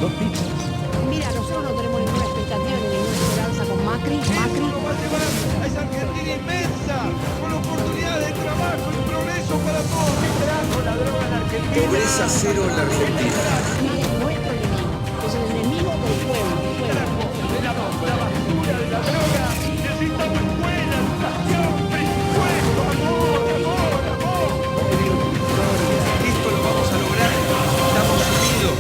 dos pizzas. Mira, nosotros no tenemos ninguna expectativa ni ninguna esperanza con Macri. Macri Lo va a llevar a esa Argentina inmensa, con oportunidades de trabajo y progreso para todos. Pobreza cero en la Argentina. es nuestro enemigo. Es el enemigo del pueblo. La basura de la droga. Necesitamos escuela, educación, presupuesto, amor. Esto lo vamos a lograr. Estamos unidos.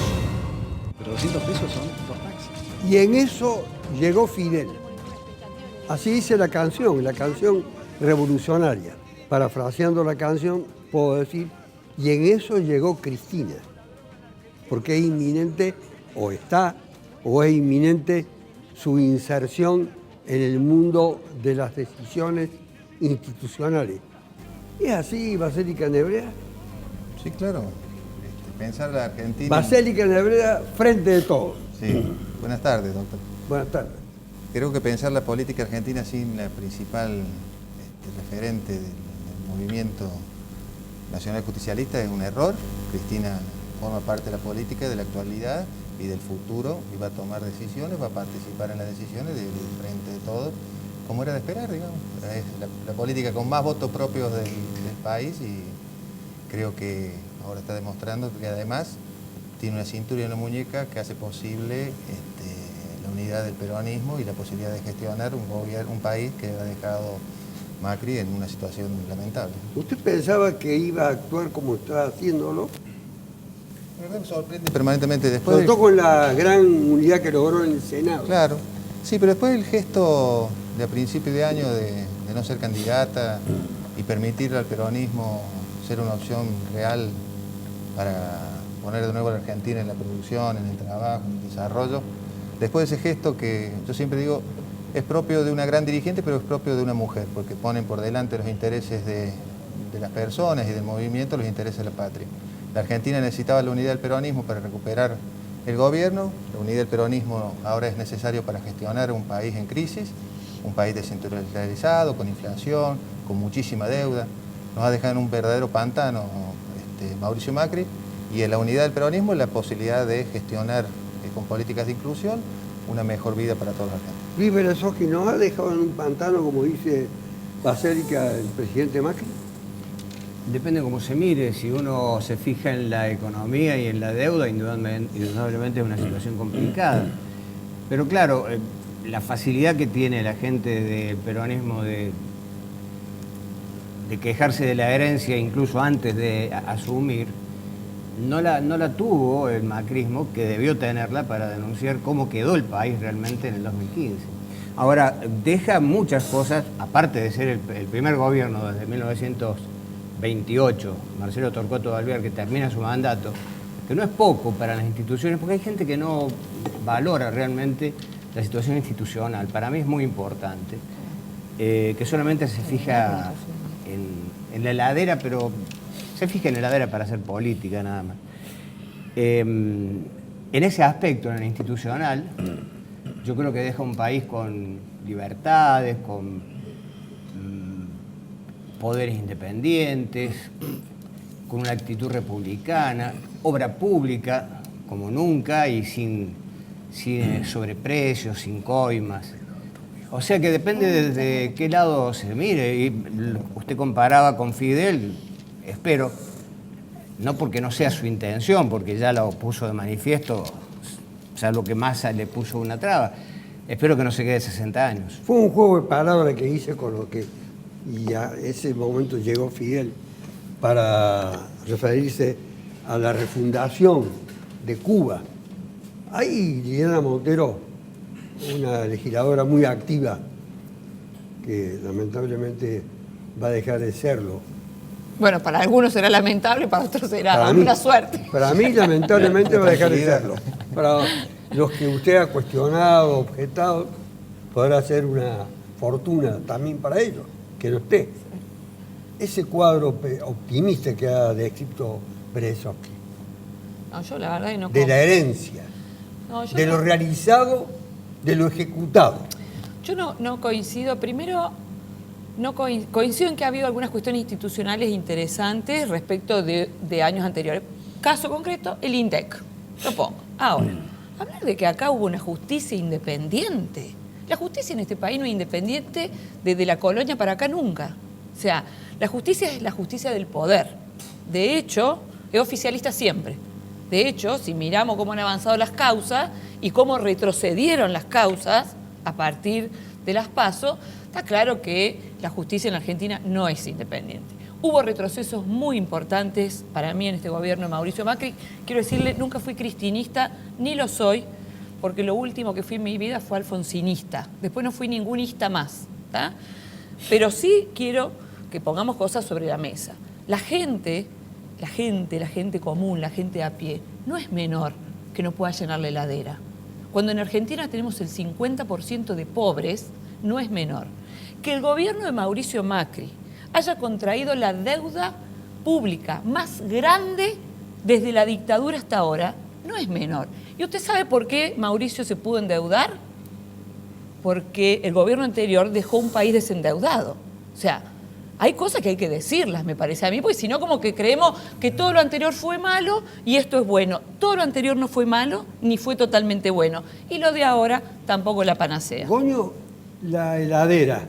Pero 200 pesos son dos taxis. Y en eso llegó Fidel. Así dice la canción revolucionaria. Parafraseando la canción, puedo decir, y en eso llegó Cristina. Porque es inminente, o es inminente su inserción en el mundo de las decisiones institucionales. ¿Es así, Basélica Nebrea? Sí, claro. Pensar la Argentina... Basélica Nebrea, frente de todos. Sí. Buenas tardes, doctor. Buenas tardes. Creo que pensar la política argentina sin la principal referente del movimiento nacional justicialista es un error. Cristina forma parte de la política, de la actualidad y del futuro, y va a tomar decisiones, va a participar en las decisiones del frente de todos, como era de esperar, digamos. Es la política con más votos propios del país, y creo que ahora está demostrando que además tiene una cintura y una muñeca que hace posible la unidad del peronismo y la posibilidad de gestionar un país que ha dejado Macri en una situación lamentable. ¿Usted pensaba que iba a actuar como está haciéndolo? La verdad me sorprende permanentemente después. Sobre todo con la gran unidad que logró en el Senado. Claro, sí, pero después el gesto de a principio de año de no ser candidata y permitirle al peronismo ser una opción real para poner de nuevo a la Argentina en la producción, en el trabajo, en el desarrollo. Después de ese gesto que yo siempre digo es propio de una gran dirigente, pero es propio de una mujer, porque ponen por delante los intereses de las personas y del movimiento, los intereses de la patria. La Argentina necesitaba la unidad del peronismo para recuperar el gobierno, la unidad del peronismo ahora es necesario para gestionar un país en crisis, un país descentralizado, con inflación, con muchísima deuda. Nos ha dejado en un verdadero pantano Mauricio Macri, y en la unidad del peronismo la posibilidad de gestionar con políticas de inclusión una mejor vida para todos los argentinos. Luis Berezovsky nos ha dejado en un pantano, como dice Basélica, el presidente Macri. Depende cómo se mire. Si uno se fija en la economía y en la deuda, indudablemente es una situación complicada. Pero claro, la facilidad que tiene la gente del peronismo de quejarse de la herencia incluso antes de asumir, no la tuvo el macrismo, que debió tenerla para denunciar cómo quedó el país realmente en el 2015. Ahora, deja muchas cosas, aparte de ser el primer gobierno desde 1928, Marcelo Torcuato de Alvear, que termina su mandato, que no es poco para las instituciones, porque hay gente que no valora realmente la situación institucional. Para mí es muy importante, que solamente se fija en la heladera, pero se fija en la heladera para hacer política nada más. En ese aspecto, en el institucional, yo creo que deja un país con libertades, con poderes independientes, con una actitud republicana, obra pública como nunca y sin sobreprecios, sin coimas. O sea que depende desde qué lado se mire. Y usted comparaba con Fidel, espero, no porque no sea su intención, porque ya lo puso de manifiesto, o sea, lo que Massa le puso una traba. Espero que no se quede 60 años. Fue un juego de palabras que hice con lo que, y a ese momento llegó Fidel para referirse a la refundación de Cuba. Ahí Liliana Montero, una legisladora muy activa, que lamentablemente va a dejar de serlo. Bueno, para algunos será lamentable, para otros será una suerte. Para mí, lamentablemente, va a dejar de serlo. Para los que usted ha cuestionado, objetado, podrá ser una fortuna también para ellos, que no esté. Ese cuadro optimista que ha descrito Berezovsky, No, yo la verdad que no... de la herencia, de lo realizado, de lo ejecutado. Yo no coincido. Primero, no coincido en que ha habido algunas cuestiones institucionales interesantes respecto de años anteriores. Caso concreto, el INDEC. Lo pongo. Ahora, hablar de que acá hubo una justicia independiente. La justicia en este país no es independiente desde la colonia para acá nunca. O sea, la justicia es la justicia del poder. De hecho, es oficialista siempre. De hecho, si miramos cómo han avanzado las causas y cómo retrocedieron las causas a partir de las PASO, está claro que la justicia en la Argentina no es independiente. Hubo retrocesos muy importantes para mí en este gobierno de Mauricio Macri. Quiero decirle, nunca fui cristinista, ni lo soy, porque lo último que fui en mi vida fue alfonsinista. Después no fui ningunista más, ¿tá? Pero sí quiero que pongamos cosas sobre la mesa. La gente común, la gente a pie, no es menor que no pueda llenar la heladera. Cuando en Argentina tenemos el 50% de pobres, no es menor. Que el gobierno de Mauricio Macri haya contraído la deuda pública más grande desde la dictadura hasta ahora, no es menor. ¿Y usted sabe por qué Mauricio se pudo endeudar? Porque el gobierno anterior dejó un país desendeudado. O sea, hay cosas que hay que decirlas, me parece a mí, porque si no como que creemos que todo lo anterior fue malo y esto es bueno. Todo lo anterior no fue malo ni fue totalmente bueno. Y lo de ahora tampoco la panacea. Goño, la heladera,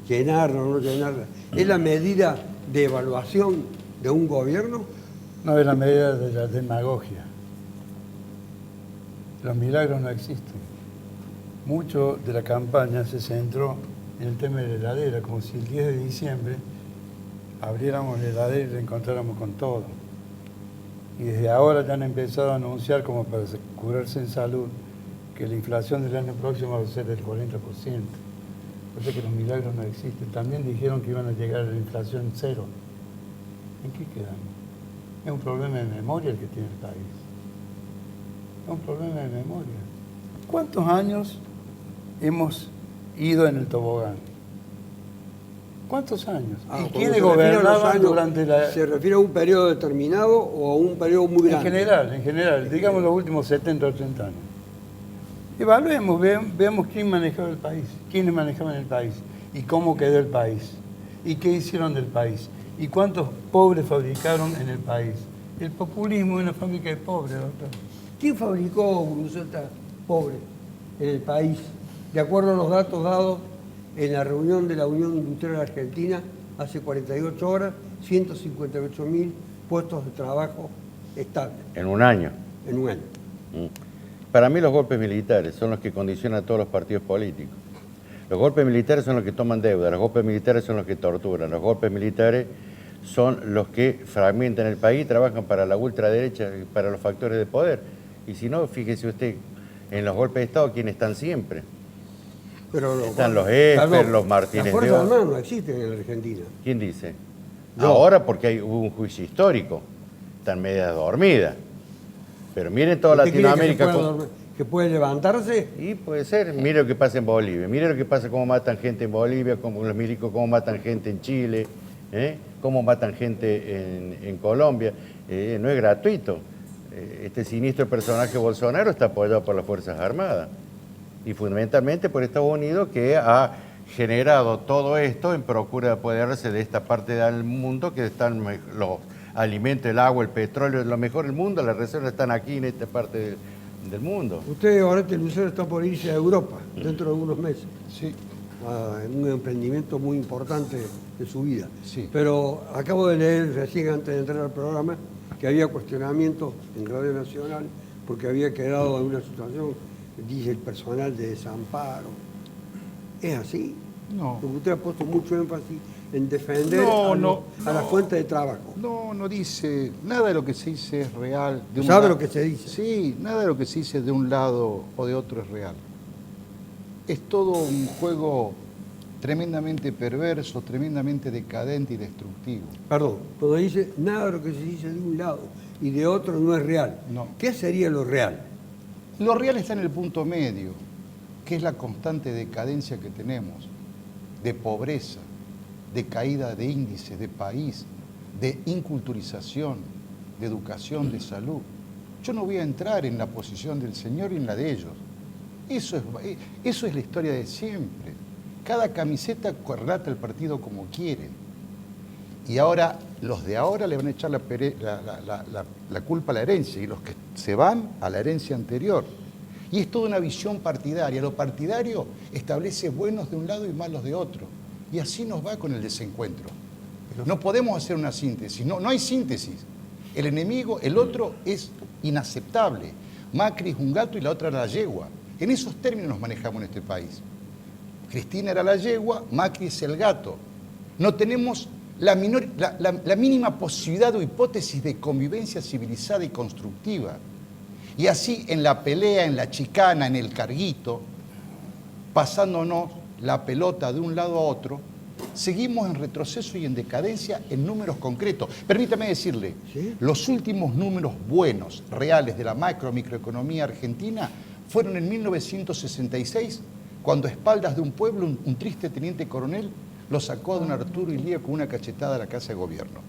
llenarla o no llenarla, ¿es la medida de evaluación de un gobierno? No es la medida de la demagogia. Los milagros no existen. Mucho de la campaña se centró en el tema de la heladera, como si el 10 de diciembre abriéramos la heladera y la encontráramos con todo. Y desde ahora ya han empezado a anunciar, como para curarse en salud, que la inflación del año próximo va a ser del 40%. O sea que los milagros no existen. También dijeron que iban a llegar a la inflación cero. ¿En qué quedamos? Es un problema de memoria el que tiene el país. Es un problema de memoria. ¿Cuántos años hemos ido en el tobogán? ¿Cuántos años? ¿Y quiénes gobernaban durante la...? ¿Se refiere a un periodo determinado o a un periodo muy grande? En general, digamos los últimos 70 o 80 años. Evaluemos, veamos quién manejaba el país, quiénes manejaban el país, y cómo quedó el país, y qué hicieron del país, y cuántos pobres fabricaron en el país. El populismo es una fábrica de pobres, doctor. ¿Quién fabricó burucetas pobres en el país? De acuerdo a los datos dados en la reunión de la Unión Industrial Argentina hace 48 horas, 158.000 puestos de trabajo estables. En un año. En un año. Para mí los golpes militares son los que condicionan a todos los partidos políticos. Los golpes militares son los que toman deuda, los golpes militares son los que torturan, los golpes militares son los que fragmentan el país y trabajan para la ultraderecha y para los factores de poder. Y si no, fíjese usted, en los golpes de Estado, ¿quiénes están siempre? Pero están los Esper, los Martínez de Fuerzas Oz. Armadas no existen en la Argentina. ¿Quién dice? No. Ahora porque hubo un juicio histórico, están medias dormidas. Pero miren toda ¿Usted cree Latinoamérica... que puede levantarse? Y puede ser. Mire lo que pasa en Bolivia. Mire lo que pasa, cómo matan gente en Bolivia, como los milicos, cómo matan gente en Chile, cómo matan gente en Colombia. No es gratuito. Este siniestro personaje Bolsonaro está apoyado por las Fuerzas Armadas. Y fundamentalmente por Estados Unidos, que ha generado todo esto en procura de apoderarse de esta parte del mundo, que están los alimentos, el agua, el petróleo, lo mejor del mundo, las reservas están aquí en esta parte del mundo. Usted, Oreste Lucero, está por irse a Europa dentro de algunos meses. Sí. En un emprendimiento muy importante de su vida. Sí. Pero acabo de leer recién antes de entrar al programa que había cuestionamientos en Radio Nacional porque había quedado en una situación, dice el personal, de desamparo. ¿Es así? No. Porque usted ha puesto mucho énfasis en defender a la fuente de trabajo. No dice, nada de lo que se dice es real. ¿Sabe lo que se dice? Sí, nada de lo que se dice de un lado o de otro es real. Es todo un juego tremendamente perverso, tremendamente decadente y destructivo. Perdón, cuando dice nada de lo que se dice de un lado y de otro no es real. No. ¿Qué sería lo real? Lo real está en el punto medio, que es la constante decadencia que tenemos, de pobreza, de caída de índices de país, de inculturización, de educación, de salud. Yo no voy a entrar en la posición del Señor y en la de ellos. Eso es la historia de siempre. Cada camiseta relata el partido como quieren. Y ahora, los de ahora le van a echar la culpa a la herencia y los que se van a la herencia anterior. Y es toda una visión partidaria. Lo partidario establece buenos de un lado y malos de otro. Y así nos va con el desencuentro. No podemos hacer una síntesis, no hay síntesis. El enemigo, el otro es inaceptable. Macri es un gato y la otra era la yegua. En esos términos nos manejamos en este país. Cristina era la yegua, Macri es el gato. No tenemos la mínima posibilidad o hipótesis de convivencia civilizada y constructiva. Y así en la pelea, en la chicana, en el carguito, pasándonos la pelota de un lado a otro, seguimos en retroceso y en decadencia en números concretos. Permítame decirle, ¿sí? Los últimos números buenos, reales de la microeconomía argentina fueron en 1966, cuando a espaldas de un pueblo, un triste teniente coronel lo sacó a don Arturo Illia con una cachetada a la Casa de Gobierno.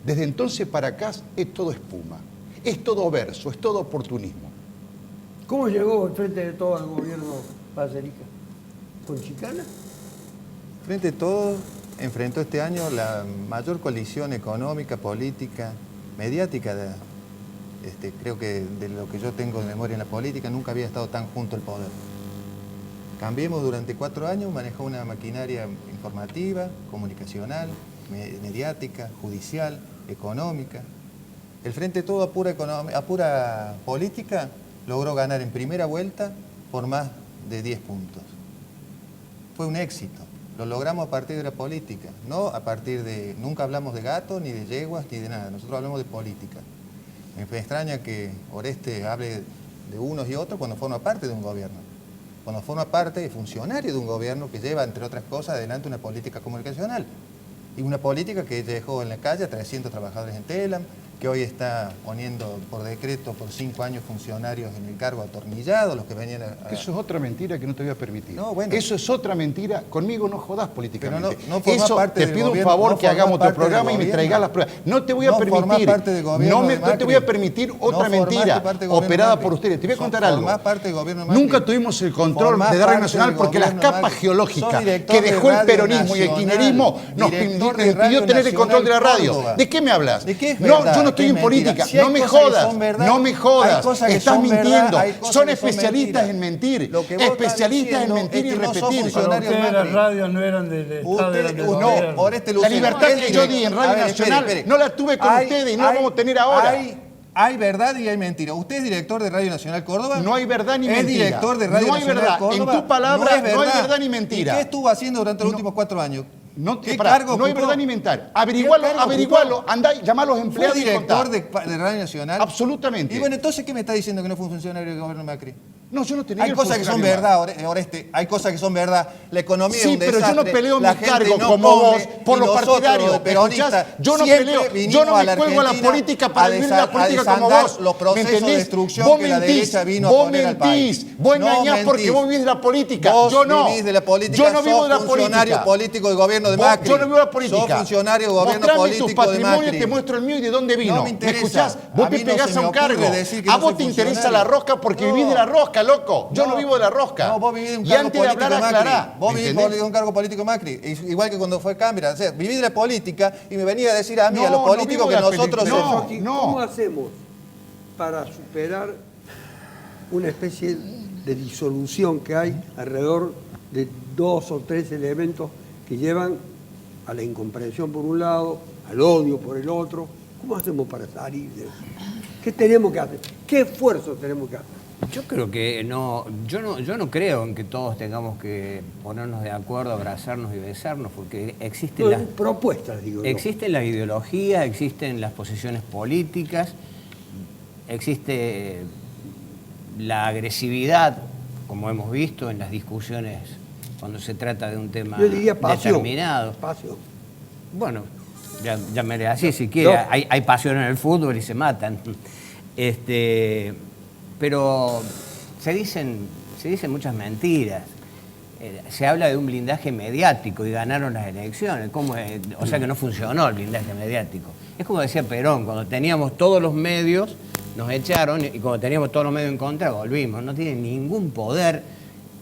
Desde entonces para acá es todo espuma, es todo verso, es todo oportunismo. ¿Cómo llegó al frente de todo el gobierno Baserica? ¿Con chicana? Frente a todo, enfrentó este año la mayor colisión económica, política, mediática, creo que de lo que yo tengo de memoria en la política, nunca había estado tan junto el poder. Cambiemos durante 4 años, manejó una maquinaria informativa, comunicacional, mediática, judicial, económica. El Frente de Todo a pura política logró ganar en primera vuelta por más de 10 puntos. Fue un éxito. Lo logramos a partir de la política, no a partir de... Nunca hablamos de gatos, ni de yeguas, ni de nada. Nosotros hablamos de política. Me extraña que Oreste hable de unos y otros cuando forma parte de un gobierno. Cuando forma parte de funcionario de un gobierno que lleva, entre otras cosas, adelante una política comunicacional. Y una política que dejó en la calle a 300 trabajadores en Telam, que hoy está poniendo por decreto por 5 años funcionarios en el cargo atornillado, los que venían a... Eso es otra mentira que no te voy a permitir. No, bueno. Eso es otra mentira. Conmigo no jodás políticamente. Pero no forma eso, parte te del pido gobierno, un favor no que hagamos tu programa y me traigas las pruebas. No te voy a permitir. No te voy a permitir otra mentira operada por ustedes. Te voy a contar algo. Nunca tuvimos el control de Radio Nacional porque las capas geológicas que dejó el peronismo y el kirchnerismo nos impidió tener el control de la radio. ¿De qué me hablas? No, yo no estoy en política. No me jodas, no me jodas, estás mintiendo. Son especialistas en mentir, especialistas en mentir y repetir. Ustedes las radios no eran del Estado, eran del gobierno. La libertad que yo di en Radio Nacional no la tuve con ustedes y no la vamos a tener ahora. Hay verdad y hay mentira. ¿Usted es director de Radio Nacional Córdoba? No hay verdad ni mentira. ¿Es director de Radio Nacional Córdoba? En tu palabra no hay verdad ni mentira. ¿Y qué estuvo haciendo durante los últimos 4 años? No hay verdad ni mentir. Averigualo, andá, llamá a los empleados y contá. ¿Fue director de Radio Nacional? Absolutamente. Y bueno, entonces, ¿qué me está diciendo que no fue funcionario del gobierno Macri? No, yo no tenía. Hay cosas que son verdad, Oreste. Hay cosas que son verdad. La economía es un desastre. Sí, pero yo no peleo mi cargo como vos por los partidarios. Peronistas, yo no me juego a la política para vivir la política como vos. Los procesos de destrucción que la derecha vino a poner al país. Vos engañás porque vos vivís de la política. Yo no. Vos vivís de la política. Yo no vivo de la política. Funcionario político del gobierno de Macri. Yo no vivo de la política. Sos funcionario del gobierno político de Macri. Mostrame tu patrimonio, te muestro el mío y de dónde vino. No me interesa. ¿Me escuchás? Vos te pegás a un cargo. A vos te interesa la rosca porque vivís de la rosca, loco. Yo no vivo de la rosca. No, vos vivís de un cargo político de Macri. Aclará, vos vivís de un cargo político de Macri. Igual que cuando fue Cámara. O sea, vivís de la política y me venía a decir a mí, a los políticos, que nosotros somos... ¿Cómo hacemos para superar una especie de disolución que hay alrededor de 2 o 3 elementos que llevan a la incomprensión por un lado, al odio por el otro? ¿Cómo hacemos para salir de eso? ¿Qué tenemos que hacer? ¿Qué esfuerzo tenemos que hacer? Yo creo que no, yo no creo en que todos tengamos que ponernos de acuerdo, abrazarnos y besarnos, porque existen las propuestas, digo. Existen las ideologías, existen las posiciones políticas, existe la agresividad, como hemos visto en las discusiones cuando se trata de un tema determinado. Pasión. Bueno, llámele así si quiere. No. Hay pasión en el fútbol y se matan. Pero se dicen muchas mentiras. Se habla de un blindaje mediático y ganaron las elecciones. O sea que no funcionó el blindaje mediático. Es como decía Perón, cuando teníamos todos los medios, nos echaron, y cuando teníamos todos los medios en contra, volvimos. No tienen ningún poder.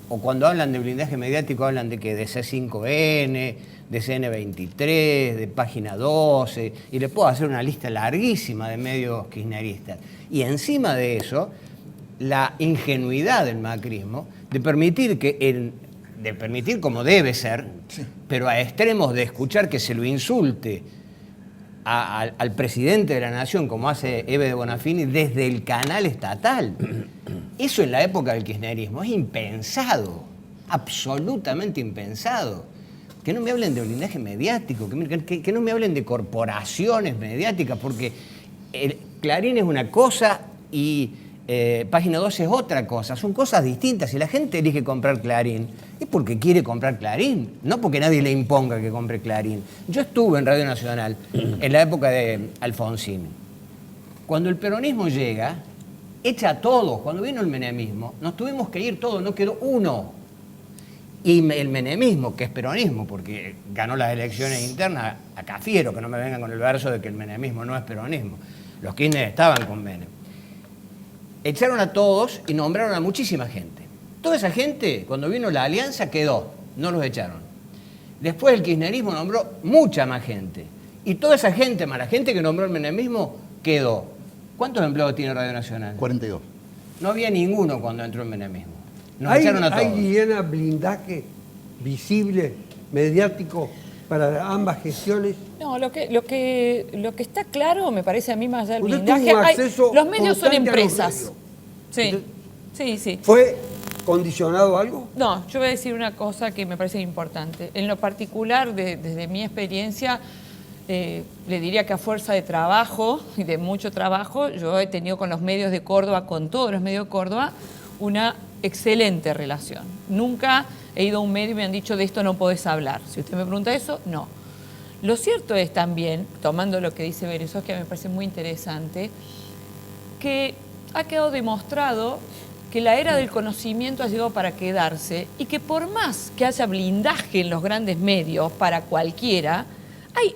O cuando hablan de blindaje mediático, hablan de que de C5N, de CN23, de Página 12, y le puedo hacer una lista larguísima de medios kirchneristas. Y encima de eso, la ingenuidad del macrismo de permitir de permitir como debe ser, pero a extremos de escuchar que se lo insulte al presidente de la nación, como hace Eve de Bonafini, desde el canal estatal. Eso en la época del kirchnerismo es impensado, absolutamente impensado. Que no me hablen de blindaje mediático, que no me hablen de corporaciones mediáticas, porque Clarín es una cosa y Página 12 es otra cosa. Son cosas distintas. Si la gente elige comprar Clarín, es porque quiere comprar Clarín, no porque nadie le imponga que compre Clarín. Yo estuve en Radio Nacional en la época de Alfonsín. Cuando el peronismo llega, echa a todos. Cuando vino el menemismo, nos tuvimos que ir todos, no quedó uno. Y el menemismo, que es peronismo, porque ganó las elecciones internas, acá fiero que no me vengan con el verso de que el menemismo no es peronismo. Los Kirchner estaban con Menem. Echaron a todos y nombraron a muchísima gente. Toda esa gente, cuando vino la alianza, quedó, no los echaron. Después el kirchnerismo nombró mucha más gente. Y toda esa gente, más la gente que nombró el menemismo, quedó. ¿Cuántos empleados tiene Radio Nacional? 42. No había ninguno cuando entró el menemismo. Nos ¿Hay, echaron a todos. Guillena, blindaje visible, mediático, para ambas gestiones? No, lo que está claro, me parece a mí más allá del Usted blindaje, tuvo un acceso los medios son constante a los empresas. medios. Sí. ¿Fue condicionado algo? No, yo voy a decir una cosa que me parece importante. En lo particular, desde mi experiencia, le diría que a fuerza de trabajo y de mucho trabajo, yo he tenido con los medios de Córdoba, con todos los medios de Córdoba, una excelente relación. Nunca he ido a un medio y me han dicho de esto no podés hablar. Si usted me pregunta eso, no. Lo cierto es también, tomando lo que dice Berezovsky, que me parece muy interesante, que ha quedado demostrado que la era del conocimiento ha llegado para quedarse y que por más que haya blindaje en los grandes medios para cualquiera, hay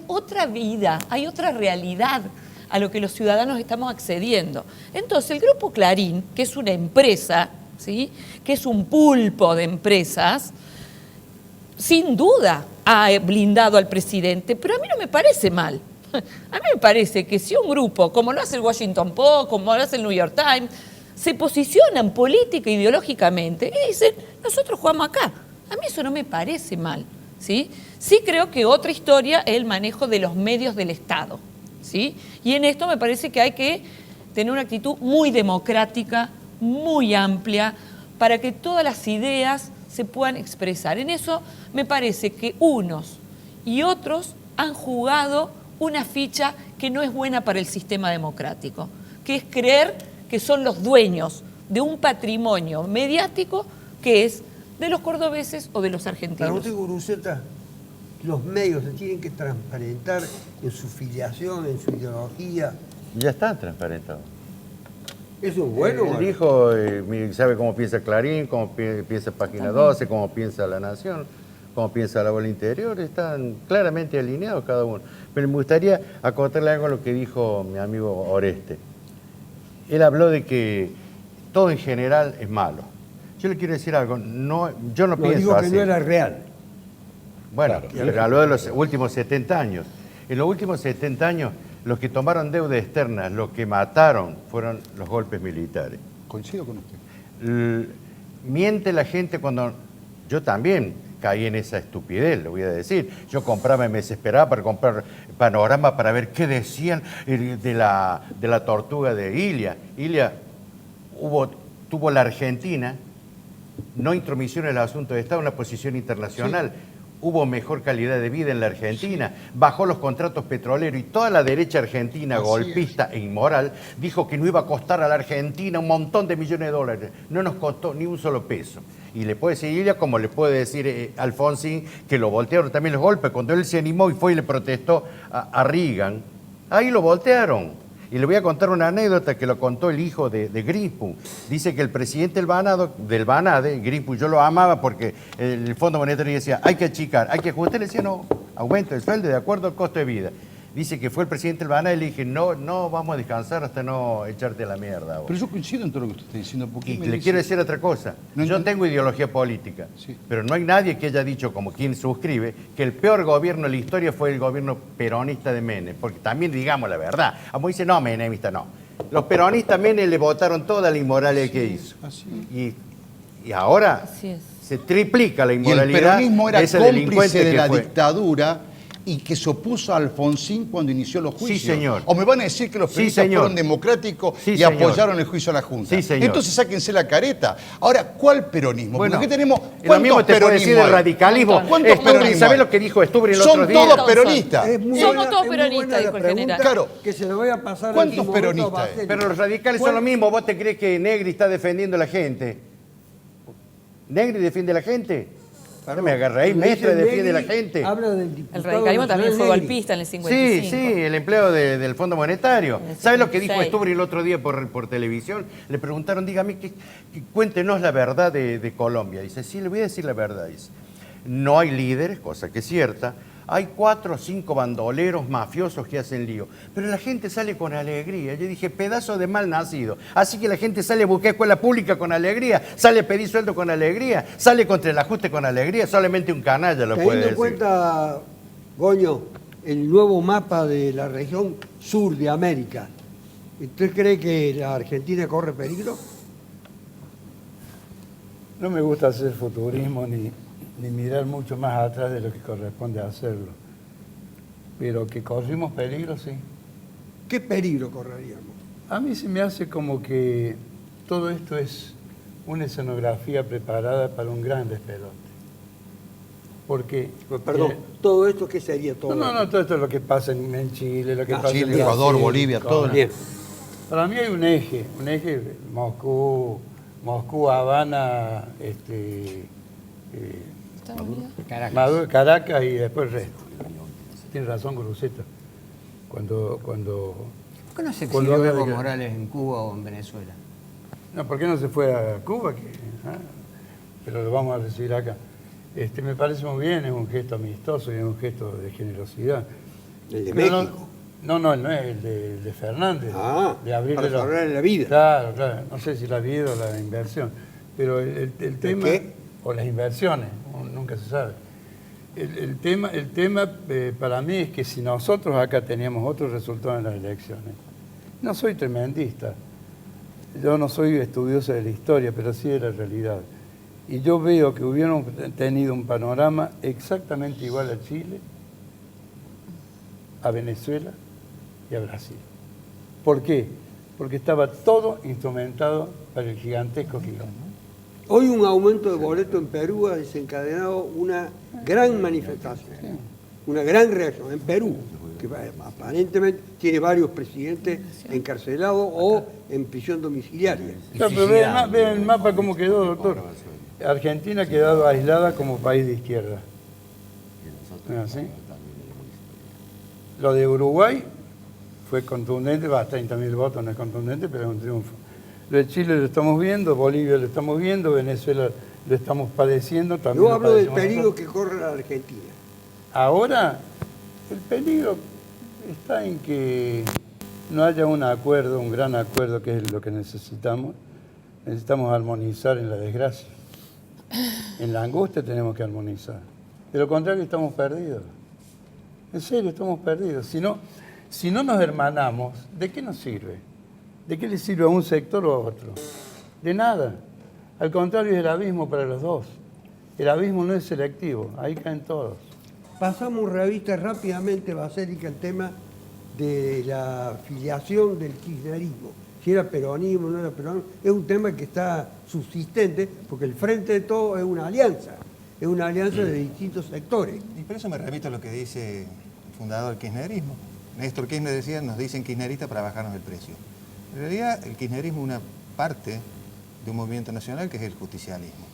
otra vida, hay otra realidad a lo que los ciudadanos estamos accediendo. Entonces, el Grupo Clarín, que es una empresa, ¿sí?, que es un pulpo de empresas, sin duda ha blindado al presidente, pero a mí no me parece mal. A mí me parece que si un grupo, como lo hace el Washington Post, como lo hace el New York Times, se posicionan política e ideológicamente y dicen, nosotros jugamos acá. A mí eso no me parece mal, ¿sí? Sí creo que otra historia es el manejo de los medios del Estado, ¿sí? Y en esto me parece que hay que tener una actitud muy democrática, muy amplia, para que todas las ideas se puedan expresar. En eso me parece que unos y otros han jugado una ficha que no es buena para el sistema democrático, que es creer que son los dueños de un patrimonio mediático que es de los cordobeses o de los argentinos. Para usted, Guruceta, los medios se tienen que transparentar en su filiación, en su ideología. Ya está transparentado. Eso es bueno. Él dijo, sabe cómo piensa Clarín, cómo piensa Página 12, cómo piensa La Nación, cómo piensa La Voz del Interior, están claramente alineados cada uno. Pero me gustaría acotarle algo a lo que dijo mi amigo Oreste. Él habló de que todo en general es malo. Yo le quiero decir algo, yo no pienso digo así. que no era real. Bueno, Claro. pero habló de los últimos 70 años. En los últimos 70 años, los que tomaron deuda externa, los que mataron, fueron los golpes militares. Coincido con usted. Miente la gente cuando... Yo también caí en esa estupidez, lo voy a decir. Yo compraba y me desesperaba para comprar Panorama para ver qué decían de la tortuga de Ilia. Ilia tuvo la Argentina, no intromisión en el asunto de Estado, una posición internacional. Sí. Hubo mejor calidad de vida en la Argentina, bajó los contratos petroleros y toda la derecha argentina, golpista e inmoral, dijo que no iba a costar a la Argentina un montón de millones de dólares. No nos costó ni un solo peso. Y le puede decir Ilia, como le puede decir Alfonsín, que lo voltearon también los golpes. Cuando él se animó y fue y le protestó a Reagan, ahí lo voltearon. Y le voy a contar una anécdota que lo contó el hijo de Grispum. Dice que el presidente del BANADE, Grispum, yo lo amaba porque el Fondo Monetario decía, hay que achicar, hay que ajustar. Le decía, no, aumenta el sueldo de acuerdo al costo de vida. Dice que fue el presidente del BANADE y le dije, no vamos a descansar hasta no echarte la mierda. Vos. Pero yo coincido en todo lo que usted está diciendo. Y le quiero decir otra cosa. Yo tengo ideología política, sí, pero no hay nadie que haya dicho, como quien suscribe, que el peor gobierno de la historia fue el gobierno peronista de Menem. Porque también digamos la verdad. A mí dice, no, menemista no. Los peronistas Menem le votaron toda la inmoralidad que hizo. Y ahora Así es. se triplica la Y el inmoralidad peronismo era de ese delincuente cómplice de que la fue. dictadura y que se opuso a Alfonsín cuando inició los juicios. Sí, señor. O me van a decir que los Sí, peronistas señor. fueron democráticos Sí, y señor. apoyaron el juicio a la Junta. Sí, señor. Entonces sáquense la careta. Ahora, ¿cuál peronismo? Bueno, Porque tenemos lo mismo te puede decir del radicalismo. ¿Cuántos peronismos ¿Sabés hay? lo que dijo Stubri el Son otro día? todos peronistas. Es muy Somos buena- todos es muy peronistas, buena la dijo el pregunta, general. Claro. que se lo voy a pasar en ¿Cuántos su momento a peronistas hay? Baselli. Pero los radicales son lo mismo. ¿Vos te crees que Negri está defendiendo a la gente? ¿Negri defiende a la gente? No me agarra ahí, Cuando Mestre dice defiende a la Negri, gente. Habla del diputado El radicalismo también nacional fue Negri. golpista en el 55. Sí, el empleo del Fondo Monetario. En el ¿Sabe lo que dijo 56? Stubri el otro día por televisión? Le preguntaron, dígame, cuéntenos la verdad de Colombia. Dice, sí, le voy a decir la verdad. Dice, no hay líderes, cosa que es cierta. Hay 4 o 5 bandoleros mafiosos que hacen lío. Pero la gente sale con alegría. Yo dije, pedazo de mal nacido. Así que la gente sale a buscar escuela pública con alegría, sale a pedir sueldo con alegría, sale contra el ajuste con alegría. Solamente un canalla lo puede Teniendo en decir. cuenta, Goño, el nuevo mapa de la región sur de América, ¿usted cree que la Argentina corre peligro? No me gusta hacer futurismo ni mirar mucho más atrás de lo que corresponde hacerlo. Pero que corrimos peligro, sí. ¿Qué peligro correríamos? A mí se me hace como que todo esto es una escenografía preparada para un gran despelote. Porque... Perdón, ¿todo esto qué sería todo? No, todo esto es lo que pasa en Chile, lo que pasa Chile, en Ecuador, Brasil, Bolivia, todo. Bien. Para mí hay un eje Moscú, Habana, Caracas y después el resto. Tiene razón Cruzeta. Cuando ¿Por qué no se Cuando exilió habla Evo de que- Morales en Cuba o en Venezuela? No, ¿por qué no se fue a Cuba? Pero lo vamos a recibir acá. Me parece muy bien, es un gesto amistoso y es un gesto de generosidad. El de Pero México. No, no el de Fernández. Ah, de abrirle para salvarle la vida. Claro. No sé si la vida o la inversión. Pero el tema... qué? O las inversiones, nunca se sabe. El tema para mí es que si nosotros acá teníamos otro resultado en las elecciones, no soy tremendista, yo no soy estudioso de la historia, pero sí de la realidad. Y yo veo que hubieran tenido un panorama exactamente igual a Chile, a Venezuela y a Brasil. ¿Por qué? Porque estaba todo instrumentado para el gigantesco quilombo. Hoy un aumento de boleto en Perú ha desencadenado una gran manifestación, una gran reacción en Perú, que aparentemente tiene varios presidentes encarcelados o en prisión domiciliaria. Claro, pero ve el mapa cómo quedó, doctor. Argentina ha quedado aislada como país de izquierda. ¿Sí? Lo de Uruguay fue contundente, 30.000 votos no es contundente, pero es un triunfo. Lo de Chile lo estamos viendo, Bolivia lo estamos viendo, Venezuela lo estamos padeciendo. También Yo lo hablo del padecemos peligro nosotros. que corre la Argentina. Ahora, el peligro está en que no haya un acuerdo, un gran acuerdo, que es lo que necesitamos. Necesitamos armonizar en la desgracia. En la angustia tenemos que armonizar. De lo contrario, estamos perdidos. En serio, estamos perdidos. Si no nos hermanamos, ¿de qué nos sirve? ¿De qué le sirve a un sector o a otro? De nada. Al contrario, es el abismo para los dos. El abismo no es selectivo, ahí caen todos. Pasamos revista rápidamente, Basélica, el tema de la filiación del kirchnerismo. Si era peronismo o no era peronismo, es un tema que está subsistente porque el Frente de Todos es una alianza de distintos sectores. Y por eso me remito a lo que dice el fundador del kirchnerismo. Néstor Kirchner decía, nos dicen kirchneristas para bajarnos el precio. En realidad, el kirchnerismo es una parte de un movimiento nacional que es el justicialismo.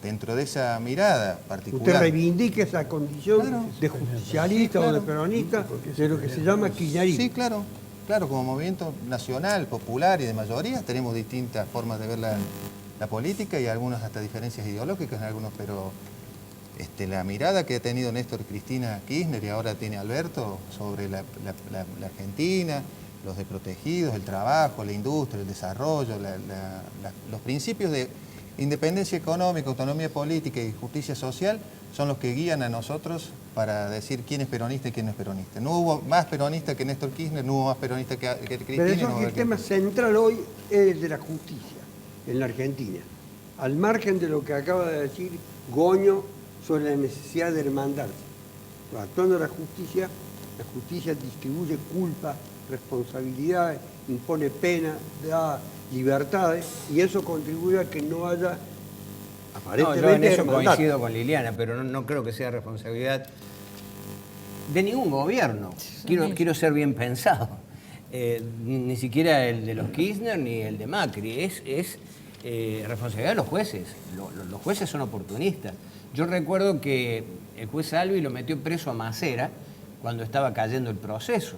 Dentro de esa mirada particular... Usted reivindica esa condición Claro. de justicialista o de peronista de lo que se llama kirchnerismo. Sí, claro, como movimiento nacional, popular y de mayoría, tenemos distintas formas de ver la política y algunas hasta diferencias ideológicas en algunos, pero la mirada que ha tenido Néstor Cristina Kirchner y ahora tiene Alberto sobre la Argentina, los desprotegidos, el trabajo, la industria, el desarrollo, los principios de independencia económica, autonomía política y justicia social son los que guían a nosotros para decir quién es peronista y quién no es peronista. No hubo más peronista que Néstor Kirchner, no hubo más peronista que Cristina. Pero eso no es hubo que el tema central hoy es el de la justicia en la Argentina. Al margen de lo que acaba de decir Goño sobre la necesidad de hermandarse. Actuando la justicia distribuye culpa, responsabilidades, impone pena, da libertades y eso contribuye a que no haya No, aparentemente yo en eso hermandad. coincido con Liliana, pero no creo que sea responsabilidad de ningún gobierno. Quiero ser bien pensado. Ni siquiera el de los Kirchner ni el de Macri. Es responsabilidad de los jueces. Los jueces son oportunistas. Yo recuerdo que el juez Albi lo metió preso a Macera cuando estaba cayendo el proceso.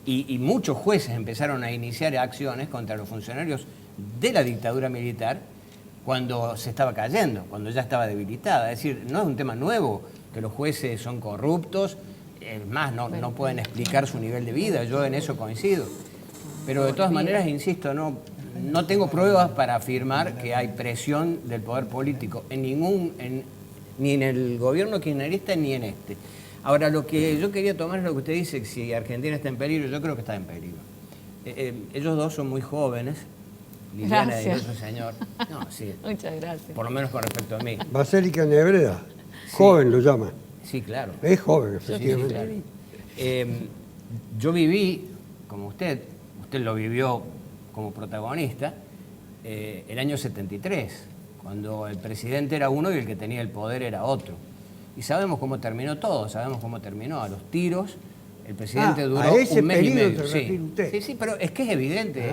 Y muchos jueces empezaron a iniciar acciones contra los funcionarios de la dictadura militar cuando se estaba cayendo, cuando ya estaba debilitada. Es decir, no es un tema nuevo que los jueces son corruptos, es más, no pueden explicar su nivel de vida, yo en eso coincido. Pero de todas maneras, insisto, no tengo pruebas para afirmar que hay presión del poder político ni en el gobierno kirchnerista ni en este. Ahora, lo que yo quería tomar es lo que usted dice, que si Argentina está en peligro, yo creo que está en peligro. Ellos dos son muy jóvenes, Liliana y Gracias. ese señor. No, sí, Muchas gracias. por lo menos con respecto a mí. Basílica Nebreda, joven lo llama. Sí, claro. Es joven, Sí, efectivamente. claro. Yo viví, como usted lo vivió como protagonista, el año 73, cuando el presidente era uno y el que tenía el poder era otro. Y sabemos cómo terminó todo, sabemos cómo terminó, a los tiros. El presidente duró a ese un mes y peligro medio. se refiere usted. Sí, pero es que es evidente.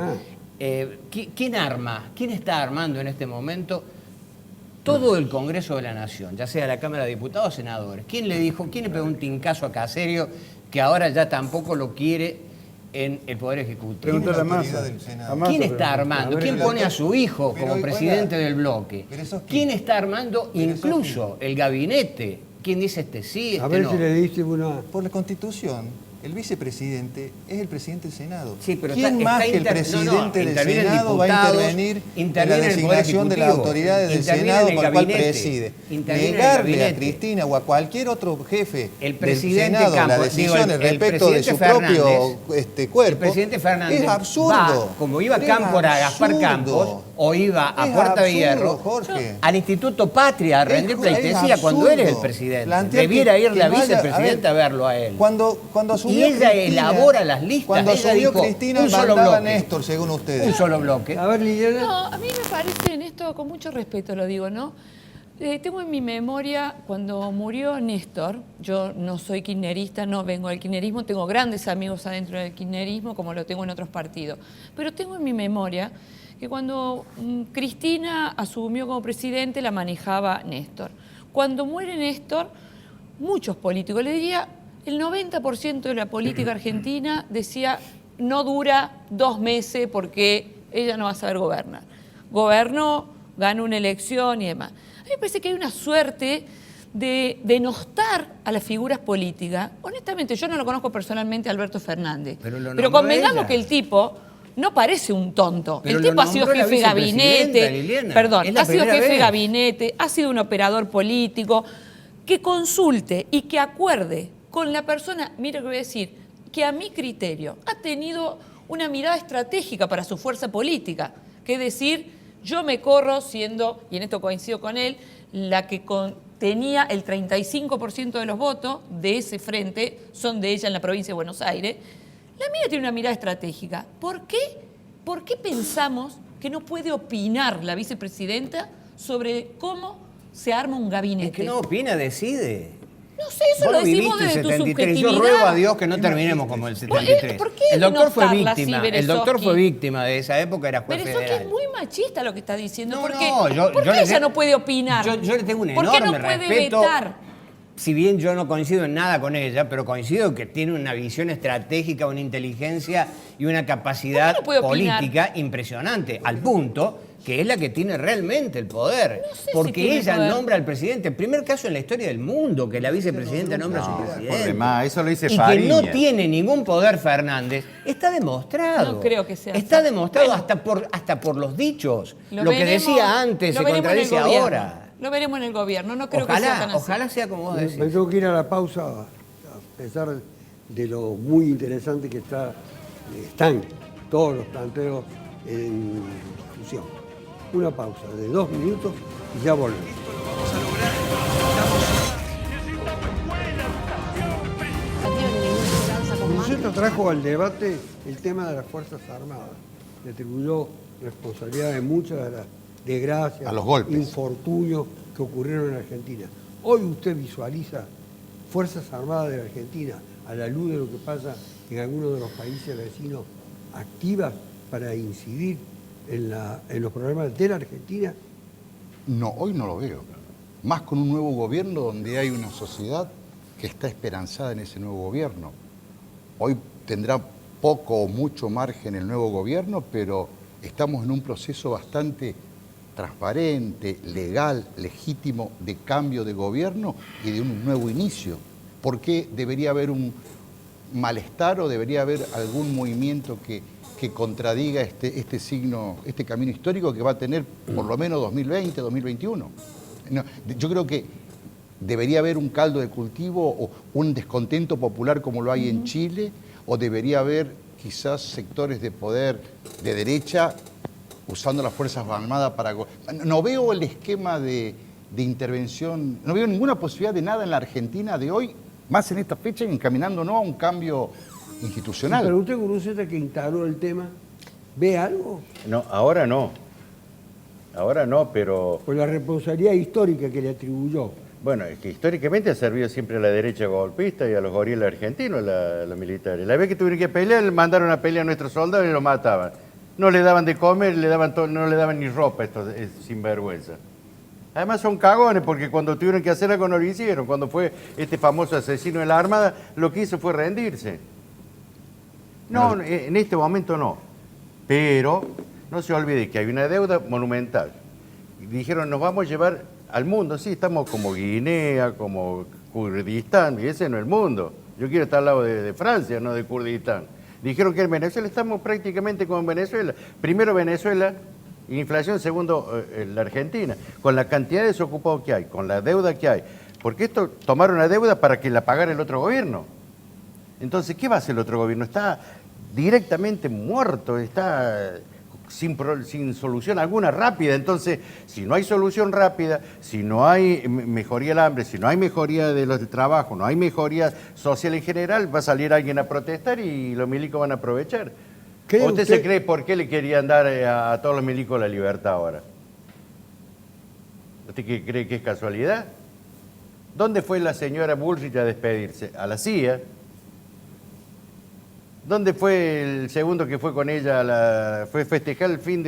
¿Quién está armando en este momento todo el Congreso de la Nación, ya sea la Cámara de Diputados o senadores? ¿Quién le pegó un tincazo a Caserio que ahora ya tampoco lo quiere en el Poder Ejecutivo? Pregúntale a Massa. ¿Quién está armando? ¿Quién pone a su hijo Pero, como presidente del bloque? pero eso es ¿Quién está armando incluso el gabinete? ¿Quién dice sí, A ver no? si le dice una... Por la Constitución, el vicepresidente es el presidente del Senado. Sí, pero ¿Quién está más que el intervienen presidente del Senado va a diputados, intervenir en la interviene el Poder designación de las Ejecutivo, autoridades del interviene Senado el por el cual gabinete, preside? interviene el Negarle a gabinete. Cristina o a cualquier otro jefe El del presidente Senado las Campos, decisiones el respecto de su presidente propio Fernández, cuerpo el presidente Fernández es absurdo. va, como iba Es Cámpora a Gaspar absurdo. Campos, o iba a Es Puerta de absurdo, Hierro, Jorge. al Instituto Patria a rendir Es pleitesía cuando absurdo. él es el presidente. Plantear Debiera que ir la no haya- vicepresidenta a verlo a él. Cuando Y asumió ella Cristina, elabora las listas. Cuando ella asumió dijo, Cristina, un solo mandaba bloque. Néstor, según ustedes. Un solo bloque. A ver, Liliana. No, a mí me parece en esto, con mucho respeto lo digo, ¿no? Tengo en mi memoria cuando murió Néstor, yo no soy kirchnerista, no vengo del kirchnerismo, tengo grandes amigos adentro del kirchnerismo como lo tengo en otros partidos, pero tengo en mi memoria que cuando Cristina asumió como presidente la manejaba Néstor. Cuando muere Néstor, muchos políticos, le diría el 90% de la política argentina decía no dura 2 meses porque ella no va a saber gobernar. Gobernó, ganó una elección y demás. A mí me parece que hay una suerte de denostar a las figuras políticas. Honestamente, yo no lo conozco personalmente a Alberto Fernández, Pero lo pero nombró convengamos ella. que el tipo no parece un tonto. Pero El lo tipo ha sido nombró la jefe de vicepresidenta, gabinete, Liliana. perdón, Es la ha sido primera jefe de vez. gabinete, ha sido un operador político, que consulte y que acuerde con la persona, mira que voy a decir, que a mi criterio ha tenido una mirada estratégica para su fuerza política, que es decir, yo me corro siendo, y en esto coincido con él, la que tenía el 35% de los votos de ese frente, son de ella en la provincia de Buenos Aires. La mía tiene una mirada estratégica. ¿Por qué? ¿Por qué pensamos que no puede opinar la vicepresidenta sobre cómo se arma un gabinete? Es que no opina, decide. No sé, eso Vos lo decimos viviste desde tu el 73. subjetividad. Yo ruego a Dios que no terminemos como el 73. ¿Por qué El doctor fue denostarla así, víctima. El doctor Berezovsky? fue víctima de esa época, era juez Pero eso que federal. es muy machista lo que está diciendo. No, porque, no, yo ¿por qué le ella de- no puede opinar? Yo le tengo un ¿Por qué no enorme puede respeto. vetar? Si bien yo no coincido en nada con ella, pero coincido que tiene una visión estratégica, una inteligencia y una capacidad ¿Por qué no puede opinar? política impresionante, al punto que es la que tiene realmente el poder. No sé si porque tiene ella poder. nombra al presidente, primer caso en la historia del mundo que la vicepresidenta nombra a su presidente. Por demás, eso lo dice Y que Fariña. no tiene ningún poder Fernández, está demostrado. No creo que sea Está así. demostrado Bueno. hasta por los dichos. Lo Lo que veremos- decía antes lo se veremos en el contradice gobierno. ahora. Lo veremos en el gobierno, no creo que sea tan así. Ojalá sea como vos decís. Me tengo que ir a la pausa, a pesar de lo muy interesante que están todos los planteos en discusión. Una pausa de 2 minutos y ya volvemos. Esto lo vamos a lograr. Estamos Tiene ninguna esperanza con Macri. Cruzeta trajo al debate el tema de las Fuerzas Armadas. Le atribuyó responsabilidad de muchas de las desgracias, A los golpes. infortunios que ocurrieron en Argentina. Hoy usted visualiza Fuerzas Armadas de la Argentina, a la luz de lo que pasa en algunos de los países vecinos, activas para incidir en los problemas de la Argentina. No, hoy no lo veo. Más con un nuevo gobierno donde hay una sociedad que está esperanzada en ese nuevo gobierno. Hoy tendrá poco o mucho margen el nuevo gobierno, pero estamos en un proceso bastante transparente, legal, legítimo de cambio de gobierno y de un nuevo inicio. ¿Por qué debería haber un malestar o debería haber algún movimiento que contradiga este camino histórico que va a tener por lo menos 2020, 2021? No, yo creo que debería haber un caldo de cultivo o un descontento popular como lo hay en Chile, o debería haber quizás sectores de poder de derecha usando las Fuerzas Armadas para... No veo el esquema de intervención, no veo ninguna posibilidad de nada en la Argentina de hoy, más en esta fecha, encaminándonos a un cambio institucional. Pero usted, Guruceta, que instaló el tema, ¿ve algo? No, ahora no. Ahora no, pero... Por la responsabilidad histórica que le atribuyó. Bueno, es que históricamente ha servido siempre a la derecha golpista y a los gorilas argentinos, los militares. La vez que tuvieron que pelear, mandaron a pelear a nuestros soldados y los mataban. No le daban de comer, no le daban ni ropa, estos sinvergüenza. Además son cagones, porque cuando tuvieron que hacer algo no lo hicieron. Cuando fue este famoso asesino de la Armada, lo que hizo fue rendirse. No, en este momento no. Pero no se olvide que hay una deuda monumental. Dijeron, nos vamos a llevar al mundo. Sí, estamos como Guinea, como Kurdistán, y ese no es el mundo. Yo quiero estar al lado de Francia, no de Kurdistán. Dijeron que en Venezuela estamos prácticamente como en Venezuela. Primero Venezuela, inflación, segundo la Argentina. Con la cantidad de desocupados que hay, con la deuda que hay. Porque esto tomaron una deuda para que la pagara el otro gobierno. Entonces, ¿qué va a hacer el otro gobierno? Está directamente muerto, está sin solución alguna rápida. Entonces, si no hay solución rápida, si no hay mejoría del hambre, si no hay mejoría de los del trabajo, no hay mejoría social en general, va a salir alguien a protestar y los milicos van a aprovechar. ¿Usted se cree por qué le querían dar a todos los milicos la libertad ahora? ¿Usted cree que es casualidad? ¿Dónde fue la señora Bullrich a despedirse? A la CIA. ¿Dónde fue el segundo que fue con ella? Fue festejar el fin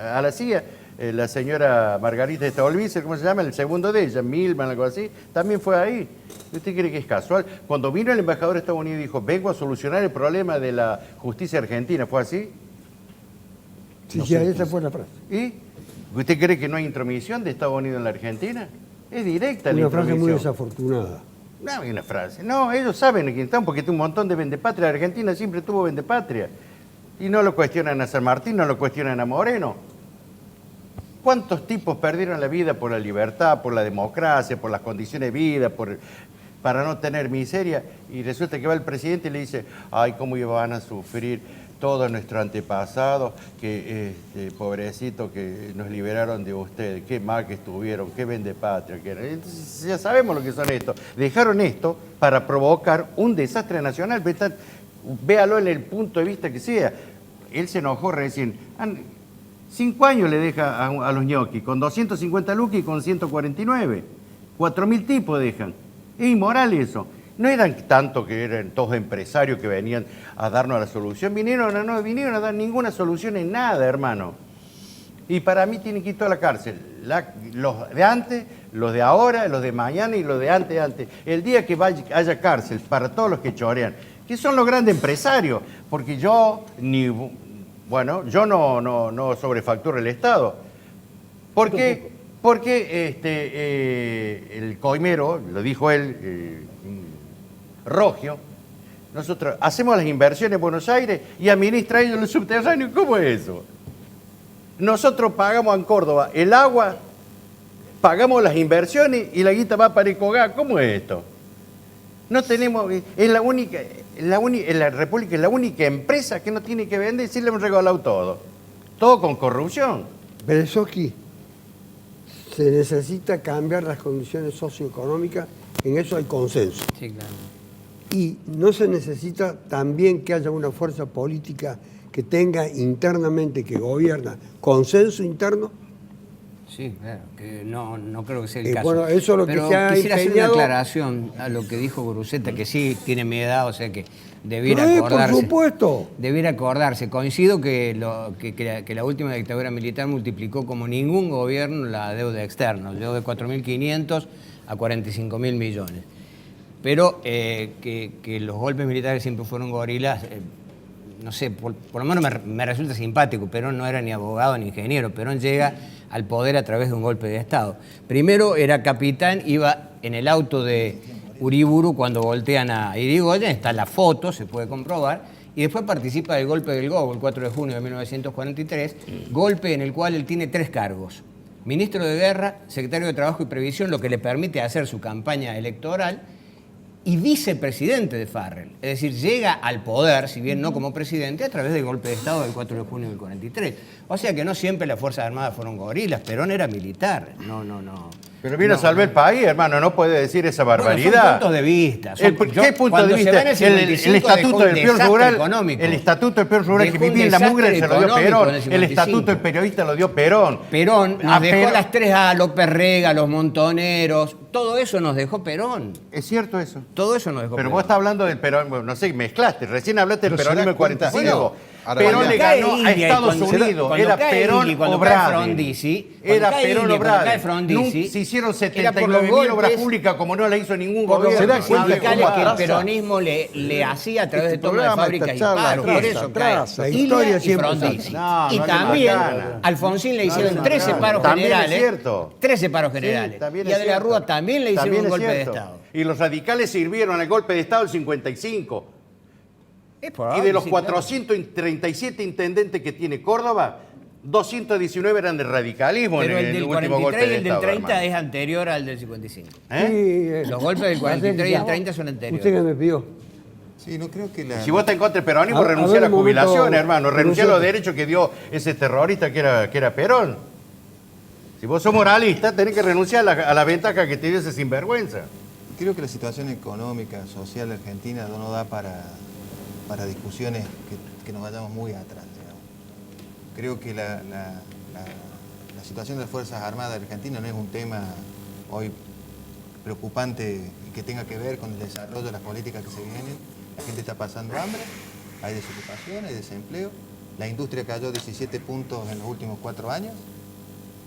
a la CIA. La señora Margarita Stolbizer, ¿cómo se llama? El segundo de ella, Milman, algo así, también fue ahí. ¿Usted cree que es casual? Cuando vino el embajador de Estados Unidos y dijo, vengo a solucionar el problema de la justicia argentina, ¿fue así? Sí, esa fue la frase. ¿Y? ¿Usted cree que no hay intromisión de Estados Unidos en la Argentina? Es directa la intromisión. Una frase muy desafortunada. No hay una frase. No, ellos saben quién están, porque tiene un montón de vendepatria. La Argentina siempre tuvo vendepatria. Y no lo cuestionan a San Martín, no lo cuestionan a Moreno. ¿Cuántos tipos perdieron la vida por la libertad, por la democracia, por las condiciones de vida, para no tener miseria? Y resulta que va el presidente y le dice, ay, cómo van a sufrir todos nuestros antepasados, que pobrecitos que nos liberaron de ustedes, qué mal que estuvieron, qué vendepatria que eran. Entonces, ya sabemos lo que son estos. Dejaron esto para provocar un desastre nacional. Véalo en el punto de vista que sea. Él se enojó recién. 5 años le deja a los ñoquis, con 250 lucas y con 149. 4.000 tipos dejan. Es inmoral eso. No eran tanto que eran todos empresarios que venían a darnos la solución. No vinieron a dar ninguna solución en nada, hermano. Y para mí tienen que ir toda la cárcel. Los de antes, los de ahora, los de mañana y los de antes. El día que haya cárcel para todos los que chorean, que son los grandes empresarios, porque yo no sobrefacturo el Estado. ¿Por qué? Porque el coimero, lo dijo él, Rogio, nosotros hacemos las inversiones en Buenos Aires y administra ellos los subterráneos. ¿Cómo es eso? Nosotros pagamos en Córdoba el agua pagamos las inversiones y la guita va para Icogá. ¿Cómo es esto? No tenemos, es la única, la República es la única empresa que no tiene que vender y sí le hemos regalado todo. Todo con corrupción. Berezoski, se necesita cambiar las condiciones socioeconómicas, en eso hay consenso. Sí, claro. Y no se necesita también que haya una fuerza política que tenga internamente, que gobierna, consenso interno. Sí, claro, que no creo que sea el caso. Bueno, eso es lo pero que se ha quisiera empeñado. hacer una aclaración a lo que dijo Guruceta, que sí tiene mi edad, o sea que debiera No, acordarse. por supuesto. Debiera acordarse. Coincido que la última dictadura militar multiplicó como ningún gobierno la deuda externa. Llegó de 4.500 a 45.000 millones. Pero que los golpes militares siempre fueron gorilas, no sé, por lo menos me resulta simpático. Perón no era ni abogado ni ingeniero. Perón llega al poder a través de un golpe de Estado. Primero era capitán, iba en el auto de Uriburu cuando voltean a Irigoyen, está la foto, se puede comprobar, y después participa del golpe del Gobo, el 4 de junio de 1943, golpe en el cual él tiene 3 cargos. Ministro de Guerra, secretario de Trabajo y Previsión, lo que le permite hacer su campaña electoral, y vicepresidente de Farrell. Es decir, llega al poder, si bien no como presidente, a través del golpe de Estado del 4 de junio del 43. O sea que no siempre las Fuerzas Armadas fueron gorilas. Perón era militar. No. Pero vino a salvar el país, hermano, no puede decir esa Bueno, barbaridad. son puntos de vista. ¿Qué punto de vista? El estatuto del peor rural, el estatuto del peor rural que vivía en la mugre se lo dio Perón. El estatuto del periodista lo dio Perón. Perón nos dejó las 3A, López Rega, los montoneros, todo eso nos dejó Perón. ¿Es cierto eso? Todo eso nos dejó Pero Perón. vos estás hablando del Perón, bueno, no sé, mezclaste, recién hablaste del Pero se peronismo da del cuenta, 45. ahora, Perón cuando le cae ganó a India y Estados cuando Unidos, cuando era cae Perón India y cuando Obrade. cae Frondizi, cuando Era cae Perón India y cuando Obrade. cae Frondizi, Se hicieron era por los 79.000 obras golpes, públicas como no la hizo ningún por los gobierno. da golpes cuenta sindicales cómo que el atrasa. peronismo le hacía a través de Este toma de programa, fábricas esta y charla, paro. Por atrasa, eso atrasa. cae La historia Ilia y siempre Frondizi. No, Y no le también macana. a Alfonsín le hicieron le 13 macana. paros También es generales. cierto. 13 paros generales. también Y es a De la cierto. Rúa también le hicieron También un es golpe de cierto. Estado. Y los radicales sirvieron al golpe de Estado del 55. Es Y probable, de los sí, claro. 437 intendentes que tiene Córdoba, 219 eran de radicalismo Pero en el del último golpe 43 y de el del Estado, 30 hermano. es anterior al del 55. ¿Eh? Los golpes del 43 y el 30 son anteriores. Usted que me pidió. Sí, no creo que la... Si vos te en contra del peronismo, A renuncia a ver, la un momento, jubilación, hermano. Renuncia a los Roberto. derechos que dio ese terrorista que era Perón. Si vos sos moralista, tenés que renunciar a la ventaja que te dio ese sinvergüenza. Creo que la situación económica, social de Argentina no da para discusiones que nos vayamos muy atrás, digamos. Creo que la situación de las Fuerzas Armadas de Argentina no es un tema hoy preocupante y que tenga que ver con el desarrollo de las políticas que se vienen. La gente está pasando hambre, hay desocupación, hay desempleo. La industria cayó 17 puntos en los últimos 4 años.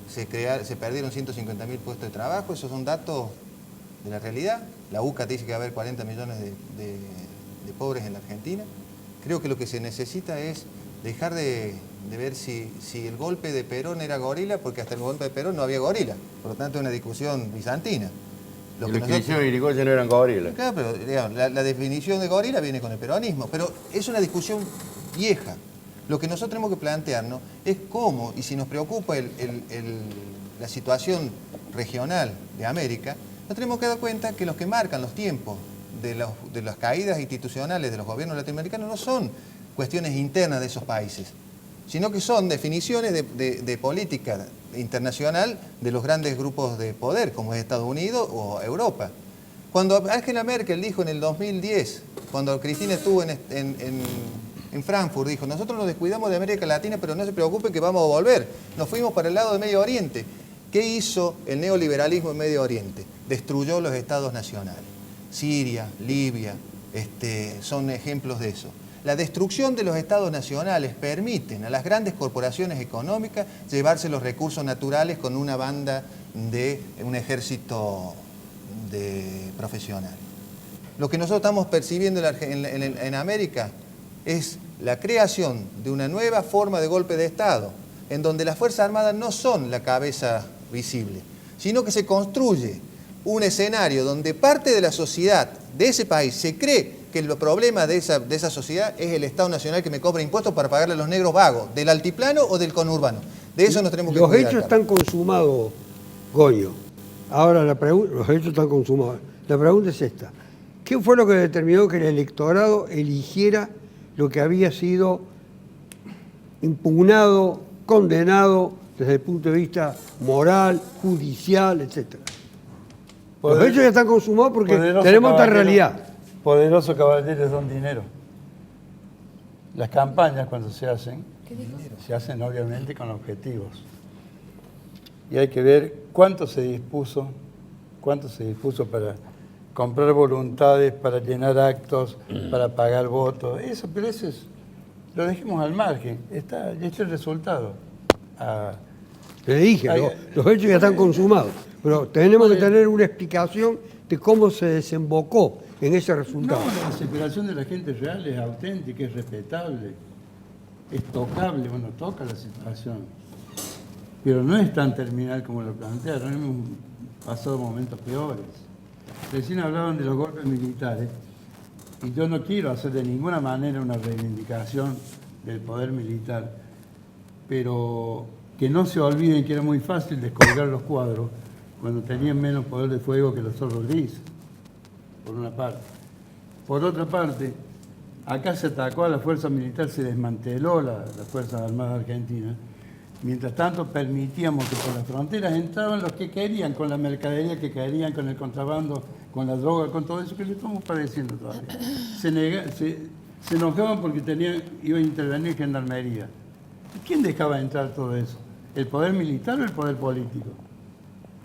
Se perdieron 150.000 puestos de trabajo. Esos son datos de la realidad. La UCA te dice que va a haber 40 millones de pobres en la Argentina. Creo que lo que se necesita es dejar de ver si el golpe de Perón era gorila, porque hasta el golpe de Perón no había gorila. Por lo tanto, es una discusión bizantina. Los que hicieron Irigoyen no eran gorilas. Claro, pero digamos, la definición de gorila viene con el peronismo, pero es una discusión vieja. Lo que nosotros tenemos que plantearnos es cómo, y si nos preocupa la situación regional de América, nos tenemos que dar cuenta que los que marcan los tiempos de las caídas institucionales de los gobiernos latinoamericanos no son cuestiones internas de esos países, sino que son definiciones de política internacional de los grandes grupos de poder, como es Estados Unidos o Europa. Cuando Angela Merkel dijo en el 2010, cuando Cristina estuvo en Frankfurt, dijo, nosotros nos descuidamos de América Latina, pero no se preocupen que vamos a volver. Nos fuimos para el lado de Medio Oriente. ¿Qué hizo el neoliberalismo en Medio Oriente? Destruyó los estados nacionales. Siria, Libia, son ejemplos de eso. La destrucción de los estados nacionales permiten a las grandes corporaciones económicas llevarse los recursos naturales con una banda de un ejército profesional. Lo que nosotros estamos percibiendo en América es la creación de una nueva forma de golpe de Estado, en donde las Fuerzas Armadas no son la cabeza visible, sino que se construye un escenario donde parte de la sociedad de ese país se cree que el problema de esa sociedad es el Estado Nacional que me cobra impuestos para pagarle a los negros vagos, del altiplano o del conurbano. De eso nos tenemos que Los cuidar, hechos Carlos. están consumados, Goyo. Ahora, los hechos están consumados. La pregunta es esta. ¿Qué fue lo que determinó que el electorado eligiera lo que había sido impugnado, condenado desde el punto de vista moral, judicial, etcétera? Los hechos ya están consumados porque tenemos otra realidad. Poderosos caballeros don dinero. Las campañas cuando se hacen obviamente con objetivos. Y hay que ver cuánto se dispuso para comprar voluntades, para llenar actos, para pagar votos. Pero eso lo dejemos al margen. Está el resultado. Le dije, los hechos ya están consumados, pero tenemos que tener una explicación de cómo se desembocó en ese resultado. No, la desesperación de la gente real es auténtica, es respetable, es tocable, uno toca la situación. Pero no es tan terminal como lo plantearon, hemos pasado momentos peores. Recién hablaban de los golpes militares, y yo no quiero hacer de ninguna manera una reivindicación del poder militar, pero que no se olviden que era muy fácil descolgar los cuadros cuando tenían menos poder de fuego que los zorros grises, por una parte. Por otra parte, acá se atacó a la fuerza militar, se desmanteló las Fuerzas Armadas Argentinas. Mientras tanto, permitíamos que por las fronteras entraban los que querían, con la mercadería que querían, con el contrabando, con la droga, con todo eso que le estamos padeciendo todavía. Se enojaban porque iba a intervenir Gendarmería. ¿Y quién dejaba entrar todo eso? ¿El poder militar o el poder político?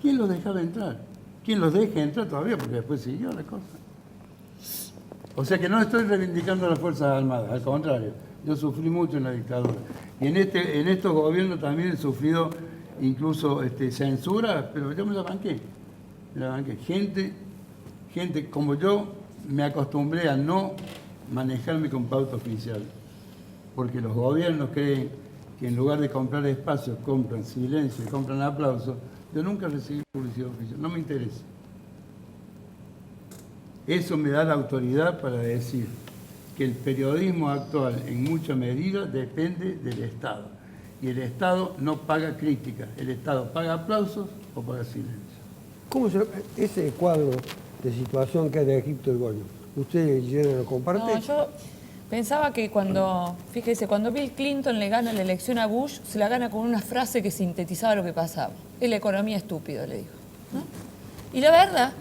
¿Quién los dejaba entrar? ¿Quién los deja entrar todavía? Porque después siguió la cosa. O sea que no estoy reivindicando a las Fuerzas Armadas, al contrario, yo sufrí mucho en la dictadura. Y en estos gobiernos también he sufrido incluso censura, pero yo me la banqué. Gente como yo me acostumbré a no manejarme con pauta oficial, porque los gobiernos creen que en lugar de comprar espacios compran silencio y compran aplausos. Yo nunca recibí publicidad oficial, no me interesa. Eso me da la autoridad para decir que el periodismo actual en mucha medida depende del Estado. Y el Estado no paga crítica, el Estado paga aplausos o paga silencio. ¿Cómo ese cuadro de situación que hay de Egipto el Golfo, usted lo comparte? No, yo pensaba que cuando Bill Clinton le gana la elección a Bush, se la gana con una frase que sintetizaba lo que pasaba. Es la economía estúpida, le dijo, ¿no? Y la verdad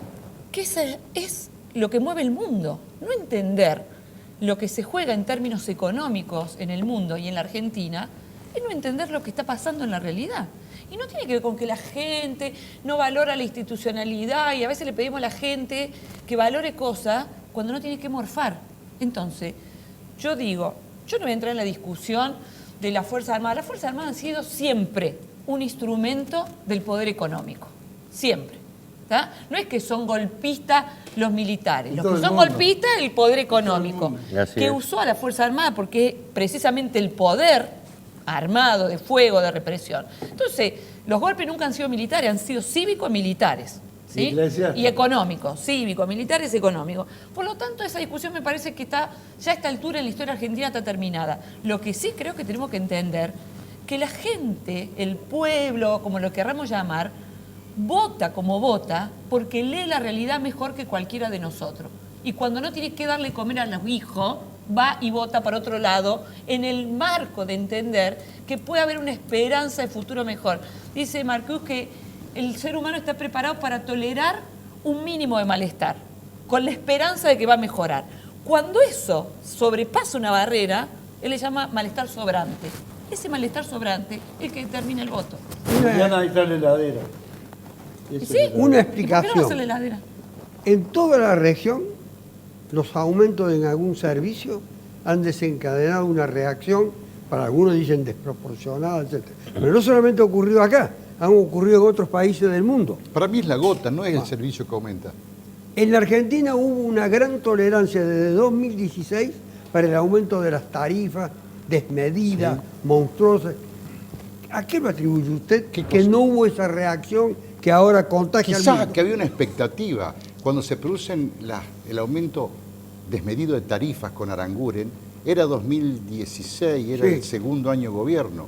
que ese es lo que mueve el mundo, no entender lo que se juega en términos económicos en el mundo y en la Argentina, es no entender lo que está pasando en la realidad. Y no tiene que ver con que la gente no valora la institucionalidad y a veces le pedimos a la gente que valore cosas cuando no tiene que morfar. Entonces, yo digo, yo no voy a entrar en la discusión de las Fuerzas Armadas. Las Fuerzas Armadas han sido siempre un instrumento del poder económico, siempre. ¿Tá? No es que son golpistas los militares, los que son golpistas el poder económico, que usó a la Fuerza Armada porque es precisamente el poder armado de fuego, de represión. Entonces, los golpes nunca han sido militares, han sido cívico-militares. ¿Sí? Y económicos, cívicos, militares, económicos. Por lo tanto, esa discusión me parece que está, ya a esta altura en la historia argentina está terminada. Lo que sí creo que tenemos que entender, que la gente, el pueblo, como lo querramos llamar, vota como vota porque lee la realidad mejor que cualquiera de nosotros. Y cuando no tiene que darle comer a los hijos, va y vota para otro lado en el marco de entender que puede haber una esperanza de futuro mejor. Dice Marcuse que el ser humano está preparado para tolerar un mínimo de malestar, con la esperanza de que va a mejorar. Cuando eso sobrepasa una barrera, él le llama malestar sobrante. Ese malestar sobrante es el que determina el voto. Ya no hay tal heladera. ¿Sí? Una explicación. En toda la región, los aumentos en algún servicio han desencadenado una reacción, para algunos dicen desproporcionada, etc. Pero no solamente ha ocurrido acá, han ocurrido en otros países del mundo. Para mí es la gota, no es el servicio que aumenta. En la Argentina hubo una gran tolerancia desde 2016 para el aumento de las tarifas desmedidas, monstruosas. ¿A qué lo atribuye usted que no hubo esa reacción que ahora contagia al mundo? Quizás que había una expectativa. Cuando se producen el aumento desmedido de tarifas con Aranguren, era 2016, era el segundo año de gobierno.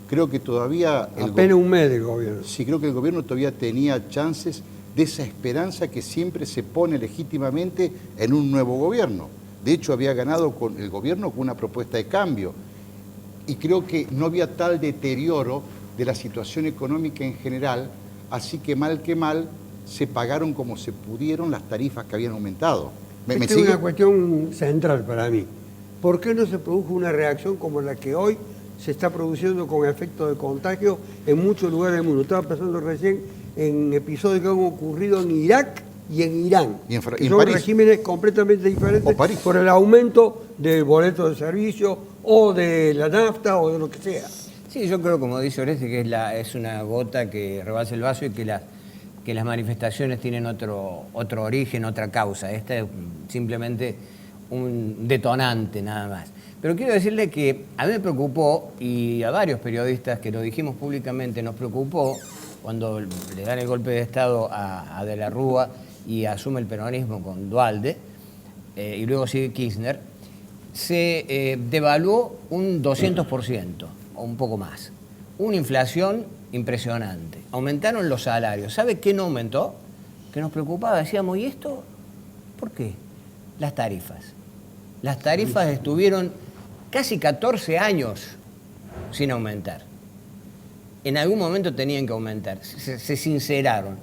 Creo que todavía... Apenas un mes de gobierno. Sí, creo que el gobierno todavía tenía chances de esa esperanza que siempre se pone legítimamente en un nuevo gobierno. De hecho, había ganado con el gobierno con una propuesta de cambio. Y creo que no había tal deterioro de la situación económica en general, así que mal, se pagaron como se pudieron las tarifas que habían aumentado. Esta es una cuestión central para mí. ¿Por qué no se produjo una reacción como la que hoy se está produciendo con efecto de contagio en muchos lugares del mundo? Estaba pensando recién en episodios que han ocurrido en Irak y en Irán. Y en son París. regímenes completamente diferentes por el aumento del boleto de servicio o de la nafta o de lo que sea. Sí, yo creo, como dice Oreste, que es una gota que rebasa el vaso y que las manifestaciones tienen otro origen, otra causa. Esta es simplemente un detonante nada más. Pero quiero decirle que a mí me preocupó, y a varios periodistas que lo dijimos públicamente, nos preocupó cuando le dan el golpe de Estado a De la Rúa y asume el peronismo con Duhalde, y luego sigue Kirchner, se devaluó un 200%, o un poco más. Una inflación impresionante. Aumentaron los salarios. ¿Sabe qué no aumentó? Que nos preocupaba. Decíamos, ¿y esto? ¿Por qué? Las tarifas. Las tarifas estuvieron casi 14 años sin aumentar. En algún momento tenían que aumentar. Se sinceraron.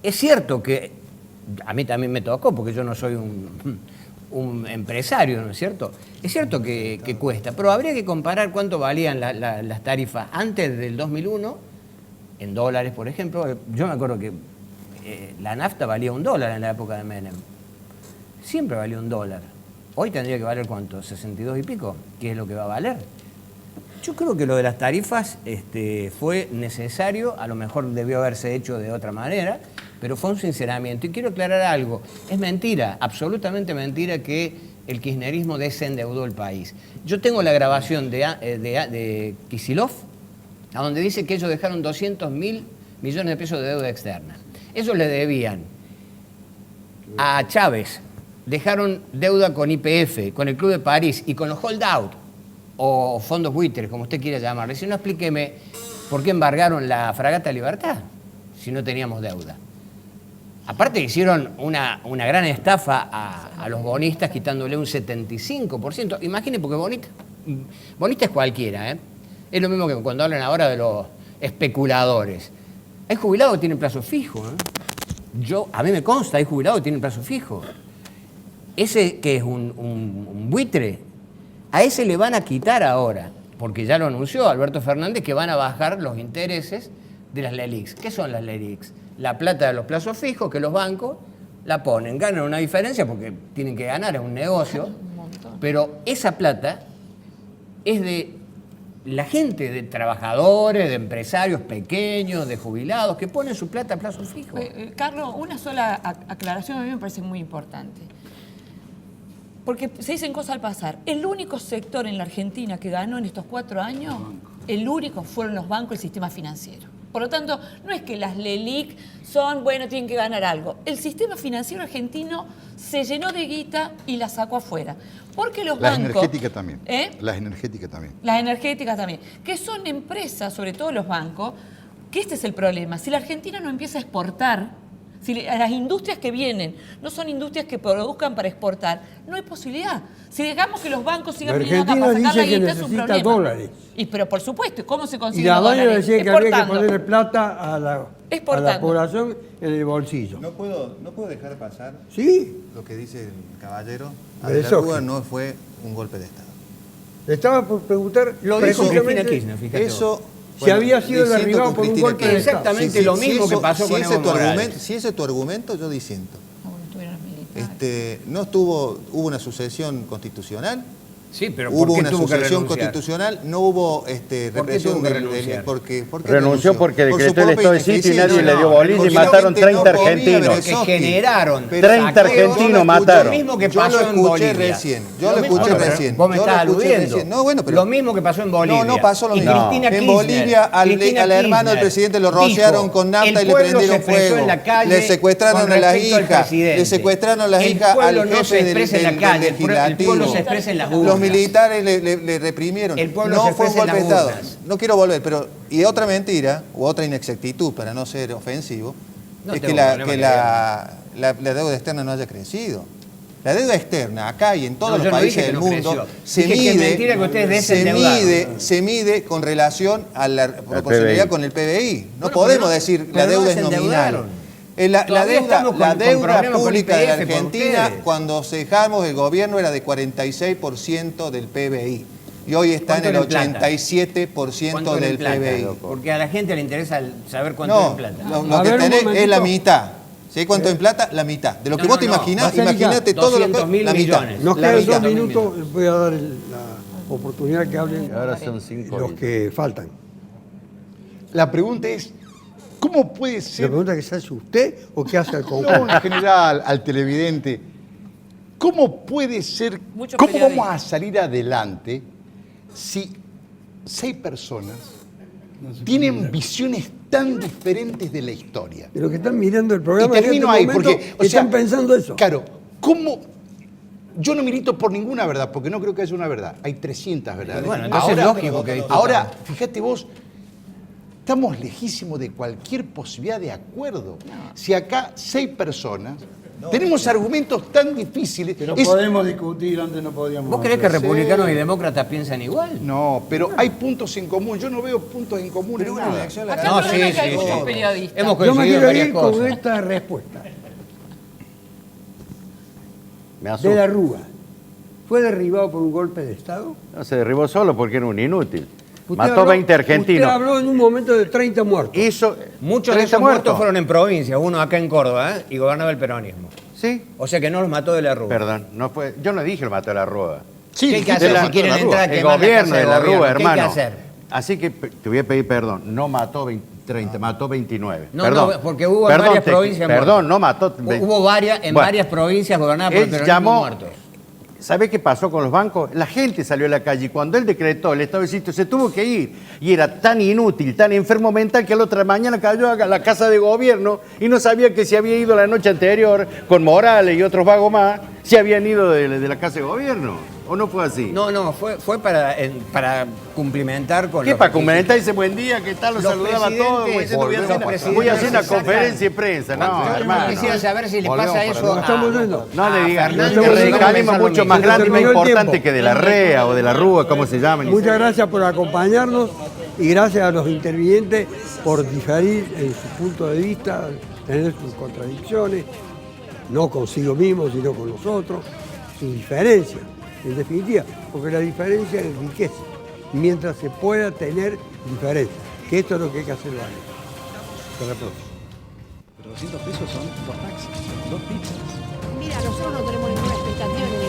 Es cierto que a mí también me tocó, porque yo no soy un empresario, ¿no es cierto? Es cierto que cuesta, pero habría que comparar cuánto valían las tarifas antes del 2001, en dólares, por ejemplo. Yo me acuerdo que la nafta valía $1 en la época de Menem. Siempre valía $1. Hoy tendría que valer, ¿cuánto? 62 y pico, ¿qué es lo que va a valer? Yo creo que lo de las tarifas fue necesario, a lo mejor debió haberse hecho de otra manera, pero fue un sinceramiento. Y quiero aclarar algo, es mentira, absolutamente mentira que el kirchnerismo desendeudó el país. Yo tengo la grabación de Kicillof, a donde dice que ellos dejaron 200.000 millones de pesos de deuda externa. Ellos le debían a Chávez, dejaron deuda con YPF, con el Club de París y con los holdout, o fondos buitres, como usted quiera llamarle. Si no, explíqueme por qué embargaron la Fragata Libertad, si no teníamos deuda. Aparte hicieron una gran estafa a los bonistas, quitándole un 75%. Imagine, porque bonista es cualquiera, ¿eh? Es lo mismo que cuando hablan ahora de los especuladores. Hay jubilados que tienen plazo fijo, ¿eh? A mí me consta, hay jubilados que tienen plazo fijo. Ese que es un buitre, a ese le van a quitar ahora, porque ya lo anunció Alberto Fernández, que van a bajar los intereses de las LELIQs. ¿Qué son las LELIQs? La plata de los plazos fijos que los bancos la ponen, ganan una diferencia porque tienen que ganar, es un negocio, pero esa plata es de la gente, de trabajadores, de empresarios pequeños, de jubilados, que ponen su plata a plazo fijo. Carlos, una sola aclaración a mí me parece muy importante. Porque se dicen cosas al pasar. El único sector en la Argentina que ganó en estos 4 años, el único, fueron los bancos y el sistema financiero. Por lo tanto, no es que las LELIQ son, bueno, tienen que ganar algo. El sistema financiero argentino se llenó de guita y la sacó afuera. Porque los bancos... Las energéticas también. ¿Eh? Las energéticas también. Las energéticas también. Que son empresas, sobre todo los bancos, que este es el problema. Si la Argentina no empieza a exportar, si las industrias que vienen no son industrias que produzcan para exportar, no hay posibilidad. Si dejamos que los bancos sigan viniendo acá para sacar la guita, es un problema. Dólares. Pero por supuesto, ¿cómo se consigue Y la dólares? doña decía que había que ponerle plata a la población en el bolsillo. No puedo dejar pasar lo que dice el caballero. A De la Rúa no fue un golpe de Estado. Le estaba por preguntar lo dijo Cristina Kirchner, fíjate. Eso... Si había sido derribado por un golpe de Estado. Exactamente lo mismo que pasó con Evo Morales. Si ese es tu argumento, yo disiento. Hubo una sucesión constitucional. Sí, pero hubo ¿por qué una tuvo que sucesión renunciar? constitucional, no hubo represión porque renunció porque decretó el estado de sitio y nadie le dio bolilla y mataron 30 argentinos. Que generaron 30 argentinos mataron. Lo mismo que pasó en Bolivia. Yo lo escuché recién. Vos me estás aludiendo. No, bueno, pero lo mismo que pasó en Bolivia. No pasó lo mismo. En Bolivia al hermano del presidente lo rociaron con nafta y le prendieron fuego. Le secuestraron a las hijas. Le secuestraron a las hijas al jefe del legislativo. El pueblo se expresa en las urnas. Los militares le reprimieron. No fue un golpe de Estado. No quiero volver, pero... Y otra mentira, u otra inexactitud, para no ser ofensivo, No es tengo que, problema la deuda externa no haya crecido. La deuda externa acá y en todos No, los yo no países dije que del no mundo creció. se Dije que es mentira que ustedes desendeudaron. se mide con relación a la proporcionalidad PBI. con el PBI. No Bueno, podemos pero decir pero la no deuda es nominal. desendeudaron. La Todavía estamos con deuda problemas con pública de la YPF por Argentina, ustedes. cuando dejamos el gobierno, era de 46% del PBI. Y hoy está en el ¿Cuánto era en plata? 87% ¿Cuánto era del en plata? PBI. Porque a la gente le interesa saber cuánto es No, en plata. lo A que ver, un tenés es la momentito. mitad. ¿Sí? ¿Cuánto en plata? La mitad. De lo que No, vos no, te no. imaginás, Basílica, imagínate todo lo que... 200.000 La mitad. millones. Nos La quedan mitad. 2 minutos, les voy a dar la oportunidad que hablen Ahora son 5. los que faltan. La pregunta es, ¿cómo puede ¿La ser, pregunta que se hace usted o qué hace el no conjunto? en general, al televidente, cómo puede ser, Muchos cómo vamos periodistas. a salir adelante si 6 personas tienen visiones tan diferentes de la historia? De los que están mirando el Y programa en termino este ahí, momento, porque o sea, están pensando eso. Claro, ¿cómo? Yo no milito por ninguna verdad, porque no creo que haya una verdad. Hay 300 verdades. Bueno, entonces es lógico que discutamos. Ahora, fíjate vos, estamos lejísimos de cualquier posibilidad de acuerdo. Si acá 6 personas tenemos argumentos tan difíciles. Que no es- podemos discutir, antes no podíamos. ¿Vos creés que hacer. republicanos y demócratas piensan igual? No, pero hay puntos en común. Yo no veo puntos en común en nada. Acá No, el problema es que hay sí, muchos sí. periodistas. Hemos Yo me coincidido en quiero varias ir con cosas. esta respuesta. Me De asusta. la Rúa. ¿Fue derribado por un golpe de Estado? No, se derribó solo porque era un inútil. Usted Mató habló- 20 argentinos. Usted habló en un momento de 30 muertos. Hizo Muchos de 30 esos muertos fueron en provincia, uno acá en Córdoba, y gobernaba el peronismo. Sí, O sea que no los mató de la Rúa. perdón. No fue, yo no dije el mató de la Rúa. Sí, ¿Qué hay que dijiste hacer la- si quieren la Rúa. entrar a El quemar la gobierno casa de la gobierno? Rúa, ¿Qué hay que hermano. hacer? Así que te voy a pedir perdón. No mató 30, mató 29. No, perdón. no, porque hubo en Perdón, varias provincias Perdón, muertos. no mató. Hubo varias, en Bueno, varias provincias gobernadas por el él peronismo llamó. muertos. ¿Sabe qué pasó con los bancos? La gente salió a la calle y cuando él decretó el estado de sitio se tuvo que ir. Y era tan inútil, tan enfermo mental que la otra mañana cayó a la casa de gobierno y no sabía que se había ido la noche anterior con Morales y otros vagos más, se habían ido de la casa de gobierno. ¿O no fue así? No, fue para cumplimentar con ¿Qué lo para que comentar ese buen día? ¿Qué tal? Los Los saludaba a todos. presidentes, Voy a hacer volvemos una, a voy a hacer una sacar- conferencia de prensa. No, Yo hermano. quisiera saber si le Volvemos pasa para eso atrás. a, Estamos yendo. No le digas, Fernández el Reyes, radicalismo es mucho más Se grande y más terminó el importante tiempo. que de la REA o de la RUA, como se llaman. Muchas gracias por acompañarnos y gracias a los intervinientes por diferir en su punto de vista, tener sus contradicciones, no consigo mismo, sino con nosotros, sus diferencias, en definitiva, porque la diferencia enriquece, mientras se pueda tener diferencias, que esto es lo que hay que hacer valer. Hasta la próxima. Pero 200 pesos son 2 taxis, 2 pizzas. Mira, nosotros no tenemos ninguna expectativa ni